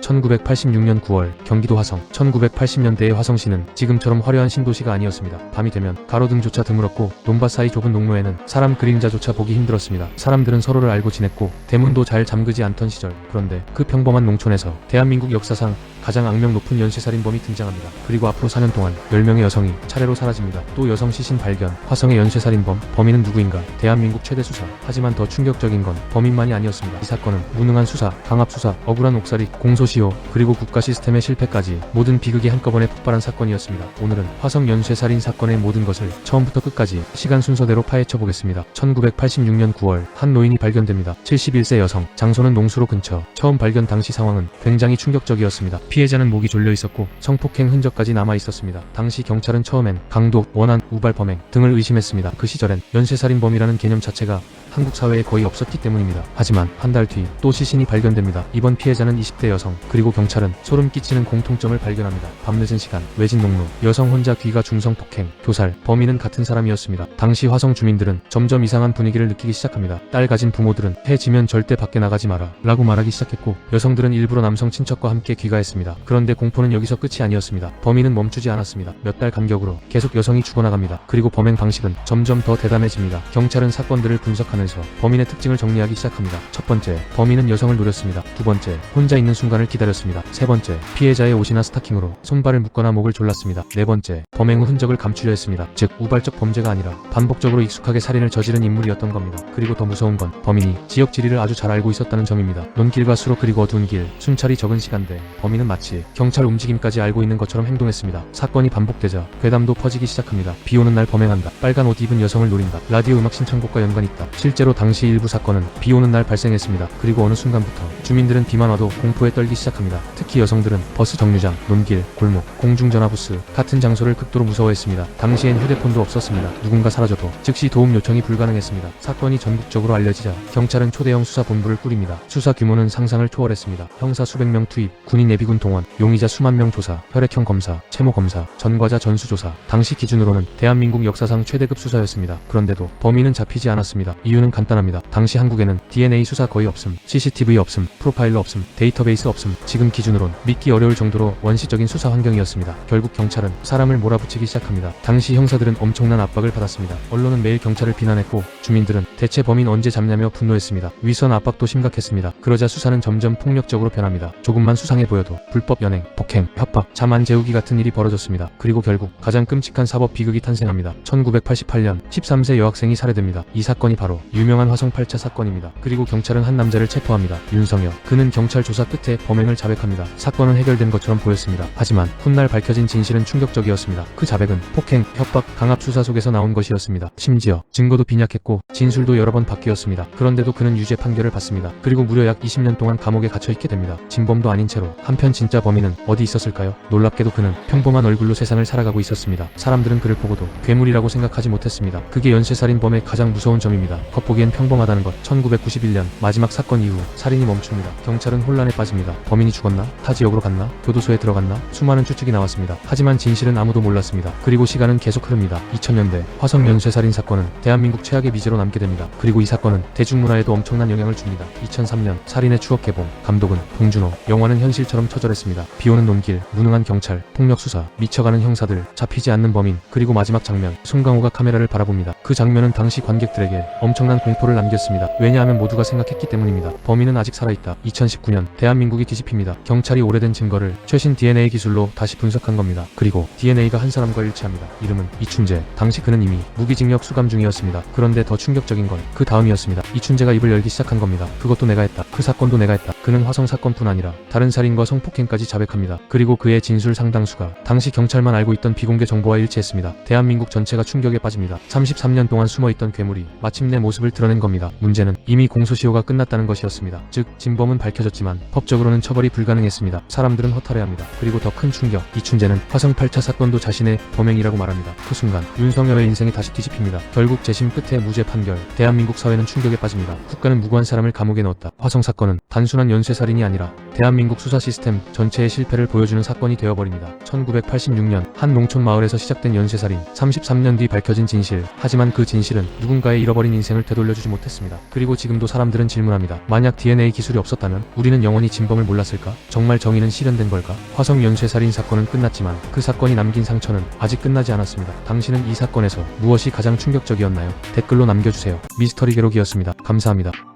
1986년 9월 경기도 화성. 1980년대의 화성시는 지금처럼 화려한 신도시가 아니었습니다. 밤이 되면 가로등조차 드물었고 논밭 사이 좁은 농로에는 사람 그림자조차 보기 힘들었습니다. 사람들은 서로를 알고 지냈고 대문도 잘 잠그지 않던 시절. 그런데 그 평범한 농촌에서 대한민국 역사상 가장 악명 높은 연쇄살인범이 등장합니다. 그리고 앞으로 4년 동안 10명의 여성이 차례로 사라집니다. 또 여성 시신 발견. 화성의 연쇄살인범. 범인은 누구인가? 대한민국 최대 수사. 하지만 더 충격적인 건 범인만이 아니었습니다. 이 사건은 무능한 수사, 강압수사, 억울한 옥살이, 공소시효, 그리고 국가 시스템의 실패까지 모든 비극이 한꺼번에 폭발한 사건이었습니다. 오늘은 화성 연쇄살인 사건의 모든 것을 처음부터 끝까지 시간 순서대로 파헤쳐 보겠습니다. 1986년 9월 한 노인이 발견됩니다. 71세 여성. 장소는 농수로 근처. 처음 발견 당시 상황은 굉장히 충격적이었습니다. 피해자는 목이 졸려 있었고 성폭행 흔적까지 남아 있었습니다. 당시 경찰은 처음엔 강도, 원한, 우발 범행 등을 의심했습니다. 그 시절엔 연쇄살인범이라는 개념 자체가 한국 사회에 거의 없었기 때문입니다. 하지만 한 달 뒤 또 시신이 발견됩니다. 이번 피해자는 20대 여성. 그리고 경찰은 소름 끼치는 공통점을 발견합니다. 밤늦은 시간, 외진 농로, 여성 혼자 귀가 중성 폭행, 교살, 범인은 같은 사람이었습니다. 당시 화성 주민들은 점점 이상한 분위기를 느끼기 시작합니다. 딸 가진 부모들은 해 지면 절대 밖에 나가지 마라 라고 말하기 시작했고, 여성들은 일부러 남성 친척과 함께 귀가했습니다. 그런데 공포는 여기서 끝이 아니었습니다. 범인은 멈추지 않았습니다. 몇 달 간격으로 계속 여성이 죽어나갑니다. 그리고 범행 방식은 점점 더 대담해집니다. 경찰은 사건들을 분석하면서 범인의 특징을 정리하기 시작합니다. 첫 번째, 범인은 여성을 노렸습니다. 두 번째, 혼자 있는 순간을 기다렸습니다. 세 번째, 피해자의 옷이나 스타킹으로 손발을 묶거나 목을 졸랐습니다. 네 번째, 범행 후 흔적을 감추려 했습니다. 즉, 우발적 범죄가 아니라 반복적으로 익숙하게 살인을 저지른 인물이었던 겁니다. 그리고 더 무서운 건 범인이 지역 지리를 아주 잘 알고 있었다는 점입니다. 논길과 수로, 그리고 어두운 길, 순찰이 적은 시간대, 범인은 마치 경찰 움직임까지 알고 있는 것처럼 행동했습니다. 사건이 반복되자 괴담도 퍼지기 시작합니다. 비 오는 날 범행한다. 빨간 옷 입은 여성을 노린다. 라디오 음악 신청곡과 연관이 있다. 실제로 당시 일부 사건은 비 오는 날 발생했습니다. 그리고 어느 순간부터 주민들은 비만 와도 공포에 떨기 시작합니다. 특히 여성들은 버스 정류장, 논길, 골목, 공중전화 부스 같은 장소를 극도로 무서워했습니다. 당시엔 휴대폰도 없었습니다. 누군가 사라져도 즉시 도움 요청이 불가능했습니다. 사건이 전국적으로 알려지자 경찰은 초대형 수사본부를 꾸립니다. 수사 규모는 상상을 초월했습니다. 형사 수백 명 투입, 군인 예비군 동원, 용의자 수만 명 조사, 혈액형 검사, 채모 검사, 전과자 전수조사. 당시 기준으로는 대한민국 역사상 최대급 수사였습니다. 그런데도 범인은 잡히지 않았습니다. 이유는 간단합니다. 당시 한국에는 DNA 수사 거의 없음, CCTV 없음, 프로파일러 없음, 데이터베이스 없음. 지금 기준으론 믿기 어려울 정도로 원시적인 수사 환경이었습니다. 결국 경찰은 사람을 몰아붙이기 시작합니다. 당시 형사들은 엄청난 압박을 받았습니다. 언론은 매일 경찰을 비난했고, 주민들은 대체 범인 언제 잡냐며 분노했습니다. 위선 압박도 심각했습니다. 그러자 수사는 점점 폭력적으로 변합니다. 조금만 수상해 보여도 불법 연행, 폭행, 협박, 잠 안 재우기 같은 일이 벌어졌습니다. 그리고 결국 가장 끔찍한 사법 비극이 탄생합니다. 1988년 13세 여학생이 살해됩니다. 이 사건이 바로 유명한 화성 8차 사건입니다. 그리고 경찰은 한 남자를 체포합니다. 윤성여. 그는 경찰 조사 끝에 범행을 자백합니다. 사건은 해결된 것처럼 보였습니다. 하지만 훗날 밝혀진 진실은 충격적이었습니다. 그 자백은 폭행, 협박, 강압 수사 속에서 나온 것이었습니다. 심지어 증거도 빈약했고 진술도 여러 번 바뀌었습니다. 그런데도 그는 유죄 판결을 받습니다. 그리고 무려 약 20년 동안 감옥에 갇혀 있게 됩니다. 진범도 아닌 채로. 한편 진짜 범인은 어디 있었을까요? 놀랍게도 그는 평범한 얼굴로 세상을 살아가고 있었습니다. 사람들은 그를 보고도 괴물이라고 생각하지 못했습니다. 그게 연쇄살인범의 가장 무서운 점입니다. 겉보기엔 평범하다는 것. 1991년 마지막 사건 이후 살인이 멈춥니다. 경찰은 혼란에 빠집니다. 범인이 죽었나? 타 지역으로 갔나? 교도소에 들어갔나? 수많은 추측이 나왔습니다. 하지만 진실은 아무도 몰랐습니다. 그리고 시간은 계속 흐릅니다. 2000년대 화성 연쇄살인 사건은 대한민국 최악의 미제로 남게 됩니다. 그리고 이 사건은 대중문화에도 엄청난 영향을 줍니다. 2003년 살인의 추억 개봉. 감독은 봉준호. 영화는 현실처럼 처절했습니다. 비오는 논길, 무능한 경찰, 폭력 수사, 미쳐가는 형사들, 잡히지 않는 범인, 그리고 마지막 장면, 송강호가 카메라를 바라봅니다. 그 장면은 당시 관객들에게 엄청난 공포를 남겼습니다. 왜냐하면 모두가 생각했기 때문입니다. 범인은 아직 살아있다. 2019년 대한민국이 뒤집힙니다. 경찰이 오래된 증거를 최신 DNA 기술로 다시 분석한 겁니다. 그리고 DNA가 한 사람과 일치합니다. 이름은 이춘재. 당시 그는 이미 무기징역 수감 중이었습니다. 그런데 더 충격적인 건 그 다음이었습니다. 이춘재가 입을 열기 시작한 겁니다. 그것도 내가 했다. 그 사건도 내가 했다. 그는 화성 사건뿐 아니라 다른 살인과 성폭행까지 자백합니다. 그리고 그의 진술 상당수가 당시 경찰만 알고 있던 비공개 정보와 일치했습니다. 대한민국 전체가 충격에 빠집니다. 33년 동안 숨어있던 괴물이 마침내 모습을 드러낸 겁니다. 문제는 이미 공소시효가 끝났다는 것이었습니다. 즉, 진범은 밝혀졌지만 법적으로는 처벌이 불가능했습니다. 사람들은 허탈해합니다. 그리고 더 큰 충격. 이춘재는 화성 8차 사건도 자신의 범행이라고 말합니다. 그 순간 윤석열의 인생이 다시 뒤집힙니다. 결국 재심 끝에 무죄 판결. 대한민국 사회는 충격에 빠집니다. 국가는 무고한 사람을 감옥에 넣었다. 화성 사건은 단순한 연쇄살인이 아니라 대한민국 수사 시스템 전체의 실패를 보여주는 사건이 되어버립니다. 1986년 한 농촌 마을에서 시작된 연쇄살인. 33년 뒤 밝혀진 진실. 하지만 그 진실은 누군가의 잃어버린 인생을 되돌려주지 못했습니다. 그리고 지금도 사람들은 질문합니다. 만약 DNA 기술이 없었다면 우리는 영원히 진범을 몰랐을까? 정말 정의는 실현된 걸까? 화성 연쇄살인 사건은 끝났지만 그 사건이 남긴 상처는 아직 끝나지 않았습니다. 당신은 이 사건에서 무엇이 가장 충격적이었나요? 댓글로 남겨주세요. 미스터리 기록이었습니다. 감사합니다.